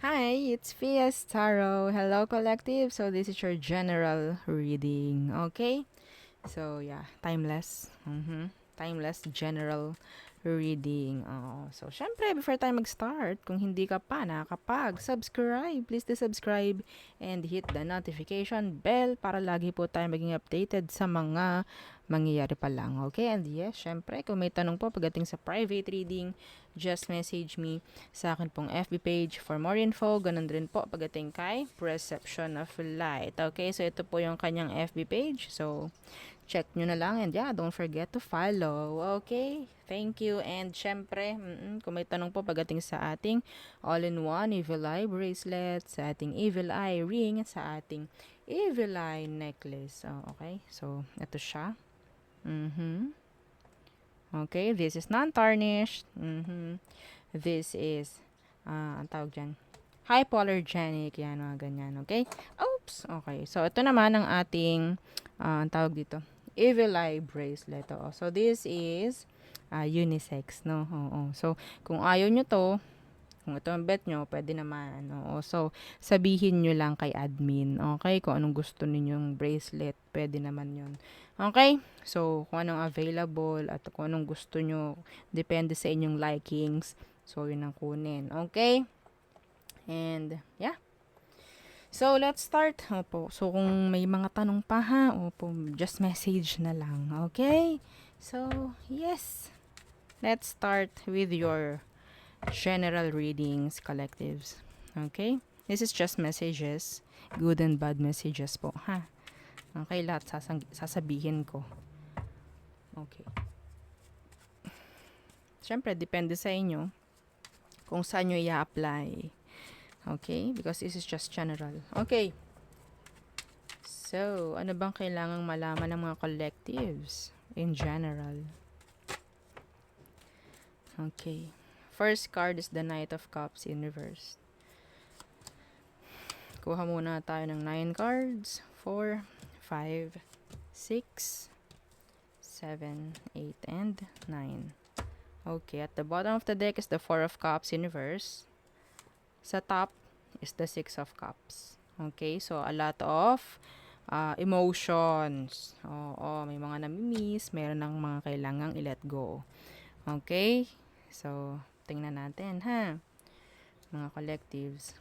Hi, it's Fias Tarot. Hello, collective. So this is your general reading. Okay? So yeah, timeless. Timeless general reading. So syempre, before tayo mag-start, kung hindi ka pa nakakapag-subscribe, please do subscribe and hit the notification bell para lagi po tayo maging updated sa mga mangyayari pa lang. Okay? And yes, syempre, kung may tanong po pagdating sa private reading, just message me sa akin pong FB page for more info. Ganun rin po pagdating kay Perception of Light. Okay? So ito po yung kanyang FB page. So, check nyo na lang and yeah, don't forget to follow. Okay? Thank you. And syempre, kung may tanong po pagdating sa ating all-in-one Evil Eye bracelet, sa ating Evil Eye ring, sa ating Evil Eye necklace. Okay? So, ito siya. Okay, this is non-tarnished. This is, ang tawag dyan, hypoallergenic. Yan, mga ganyan. Okay? Oops! Okay. So, ito naman ang ating, ang tawag dito, Evil Eye bracelet. So, this is unisex, no? Oo. So, kung ayaw nyo to, kung ito ang bet nyo, pwede naman. Oo. So, sabihin nyo lang kay admin. Okay? Kung anong gusto ninyong bracelet, pwede naman yun. Okay? So, kung anong available at kung anong gusto nyo, depende sa inyong likings. So, yun ang kunin. Okay? And, yeah. So, let's start. Opo. So, kung may mga tanong pa ha, opo, just message na lang. Okay? So, yes. Let's start with your general readings, collectives. Okay? This is just messages. Good and bad messages po, ha? Okay, lahat sasabihin ko. Okay. Siyempre, depende sa inyo kung saan nyo i-apply. Okay? Because this is just general. Okay. So, ano bang kailangang malaman ng mga collectives in general? Okay. First card is the Knight of Cups in reverse. Kuha muna tayo ng 9 cards. 4, 5, 6, 7, 8, and 9. Okay, at the bottom of the deck is the Four of Cups in reverse. Sa top is the Six of Cups. Okay, so a lot of emotions. Oo, may mga nami-miss, meron ng mga kailangang i-let go. Okay, so tingnan natin ha, mga collectives.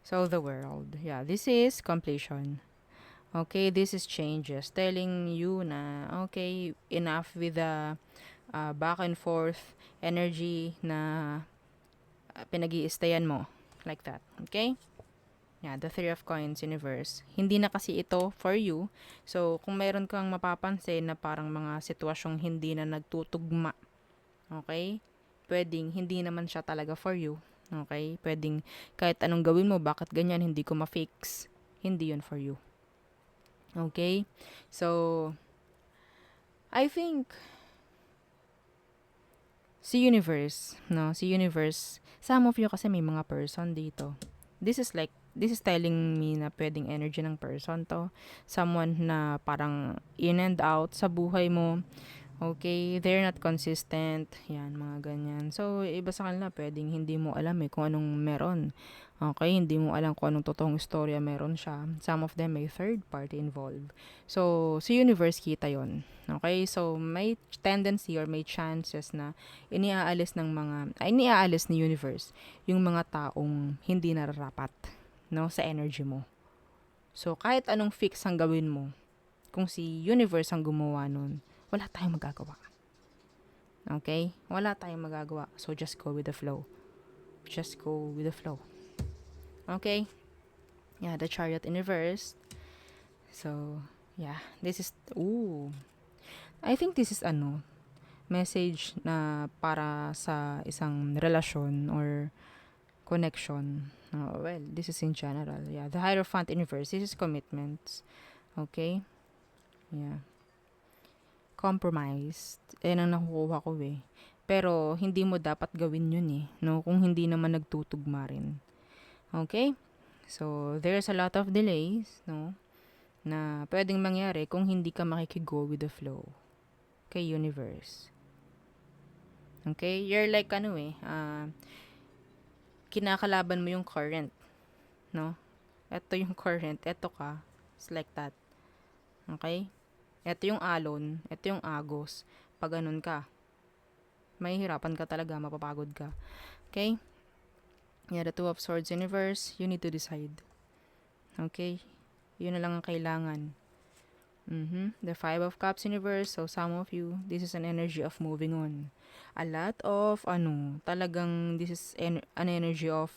So the world, yeah, this is completion. Okay, this is changes, telling you na okay, enough with the back and forth energy na pinag-iistayan mo, like that. Okay? Yeah, the Three of Coins universe. Hindi na kasi ito for you. So, kung meron kang mapapansin na parang mga sitwasyong hindi na nagtutugma, okay? Pwedeng hindi naman siya talaga for you. Okay? Pwedeng kahit anong gawin mo, bakit ganyan, hindi ko ma-fix. Hindi yun for you. Okay? So, I think si universe, no? Si universe, some of you kasi may mga person dito. This is telling me na pwedeng energy ng person to. Someone na parang in and out sa buhay mo. Okay, they're not consistent. Yan, mga ganyan. So, iba sa kanila, pwedeng hindi mo alam kung anong meron. Okay, hindi mo alam kung anong totoong istorya meron siya. Some of them may third party involved. So, sa universe kita yon. Okay, so may tendency or may chances na iniaalis ni universe yung mga taong hindi nararapat, no, sa energy mo. So, kahit anong fix ang gawin mo, kung si universe ang gumawa nun, wala tayong magagawa. Okay? Wala tayong magagawa. So, just go with the flow. Just go with the flow. Okay? Yeah, the Chariot in reverse. So, yeah. This is, I think this is message na para sa isang relasyon or connection. Well, this is in general. Yeah, the Hierophant in reverse. This is commitments. Okay? Yeah. Compromised. Ang nakukuha ko Pero, hindi mo dapat gawin yun no? Kung hindi naman nagtutugma rin. Okay? So, there's a lot of delays, no? Na pwedeng mangyari kung hindi ka makikigo with the flow. Kay universe. Okay? You're like, kinakalaban mo yung current, no? Ito yung current, ito ka. It's like that. Okay? Ito yung alon, ito yung agos. Pag ganun ka, mahihirapan ka talaga, mapapagod ka. Okay? Yeah, the Two of Swords universe, you need to decide. Okay? Yun na lang ang kailangan. The Five of Cups universe, so some of you, this is an energy of moving on. A lot of, talagang this is an energy of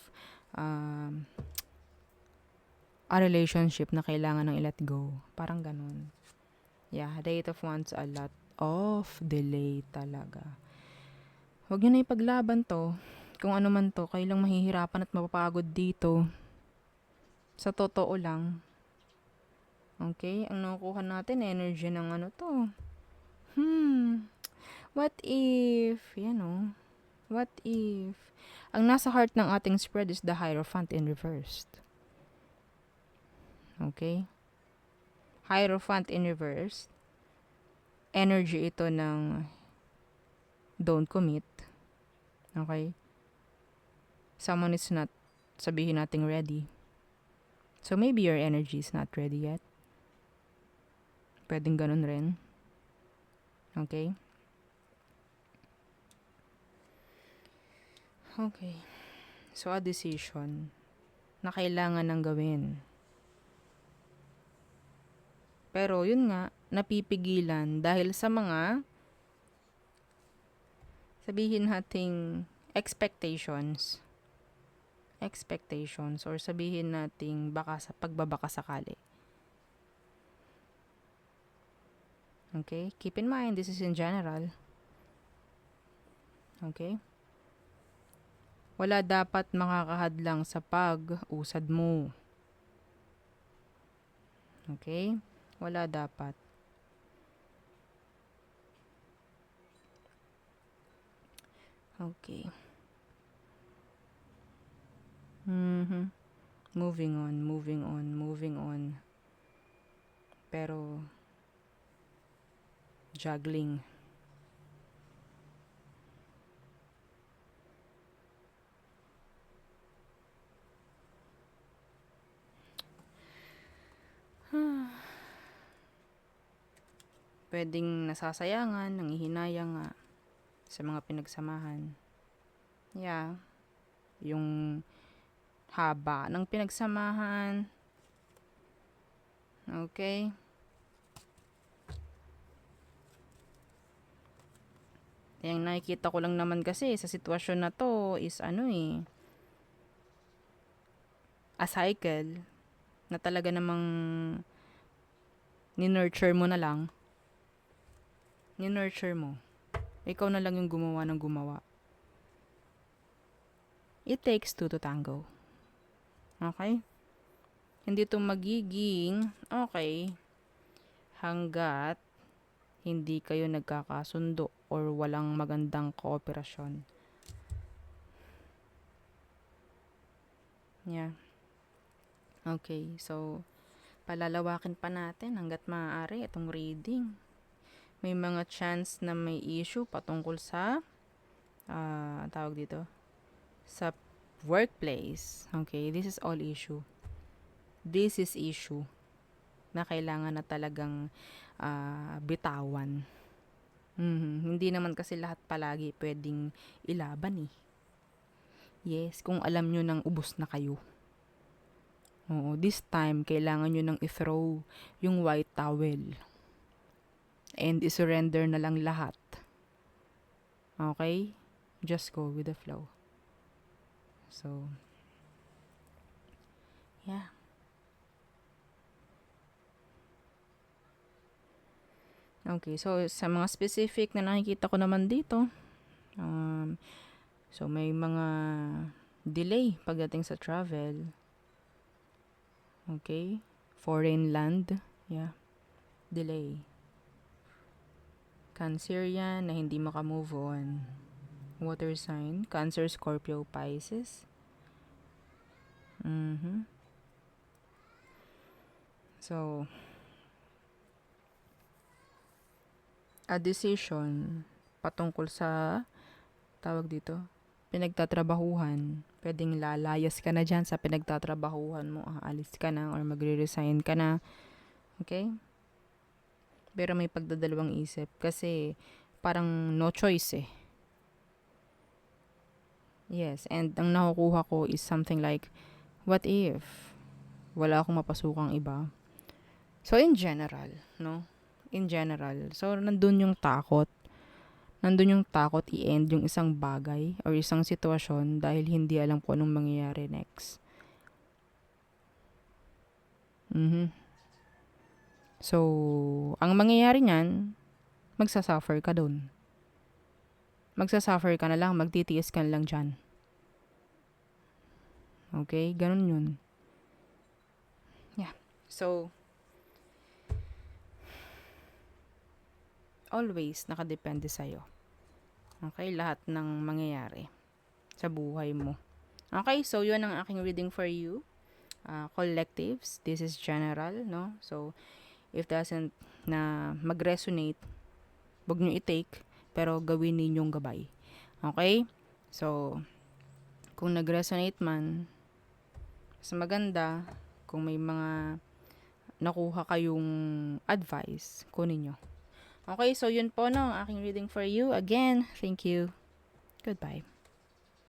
a relationship na kailangan ng i-let go. Parang ganun. Yeah, the Eight of Wands, a lot of delay talaga. Huwag nyo na ipaglaban to. Kung ano man to, kayo lang mahihirapan at mapapagod dito. Sa totoo lang. Okay? Ang nakukuha natin, energy ng ano to. What if? Yan o. What if? Ang nasa heart ng ating spread is the Hierophant in reversed. Okay? Hierophant in reversed. Energy ito ng don't commit. Okay? Someone is not, sabihin nating ready. So maybe your energy is not ready yet. Pwedeng ganun rin. Okay? Okay. So a decision na kailangan ng gawin. Pero yun nga, napipigilan dahil sa mga sabihin nating expectations or sabihin nating pagbabaka sakali. Okay? Keep in mind, this is in general. Okay? Wala dapat makakahadlang sa pag-usad mo. Okay? Wala dapat. Okay. Moving on. Pero, juggling. Pwedeng nasasayangan, nanghihinayang nga sa mga pinagsamahan. Yeah. Yung haba ng pinagsamahan. Okay? Yung nakikita ko lang naman kasi sa sitwasyon na to is a cycle na talaga namang ni-nurture mo na lang. Ni-nurture mo. Ikaw na lang yung gumawa ng gumawa. It takes two to tango. Okay? Hindi to magiging okay hanggat hindi kayo nagkakasundo or walang magandang kooperasyon. Yeah. Okay, so palalawakin pa natin hanggat maaari itong reading. May mga chance na may issue patungkol sa tawag dito sa workplace. Okay, this is all issue. This is issue na kailangan na talagang bitawan. Hindi naman kasi lahat palagi pwedeng ilaban eh. Yes, kung alam nyo nang ubos na kayo. Oo, this time, kailangan nyo nang i-throw yung white towel. And i-surrender na lang lahat. Okay? Just go with the flow. So, yeah. Okay, so sa mga specific na nakikita ko naman dito, so may mga delay pagdating sa travel. Okay? Foreign land. Yeah. Delay. Cancer yan na hindi makamove on. Water sign. Cancer, Scorpio, Pisces. So, a decision patungkol sa tawag dito, pinagtatrabahuhan Pwedeng lalayas ka na dyan sa pinagtatrabahuhan mo, aalis ka na or magre-resign ka na. Okay? Pero may pagdadalawang isip kasi parang no choice eh. Yes, and ang nakukuha ko is something like, what if wala akong mapasukang iba? So, in general, no? In general. So, nandun yung takot. Nandun yung takot i-end yung isang bagay or isang sitwasyon dahil hindi alam kung anong mangyayari next. Mhm. So, ang mangyayari niyan, magsasuffer ka dun. Magsasuffer ka na lang, magtitiis ka na lang dyan. Okay? Ganun yun. Yeah. So, always nakadepende sa'yo. Okay? Lahat ng mangyayari sa buhay mo. Okay? So, yun ang aking reading for you. Collectives. This is general, no? So, if doesn't na mag-resonate, wag nyo i-take, pero gawin ninyong gabay. Okay? So, kung nag-resonate man, mas maganda kung may mga nakuha kayong advice, kunin nyo. Okay, so yun po no, ang aking reading for you. Again, thank you. Goodbye.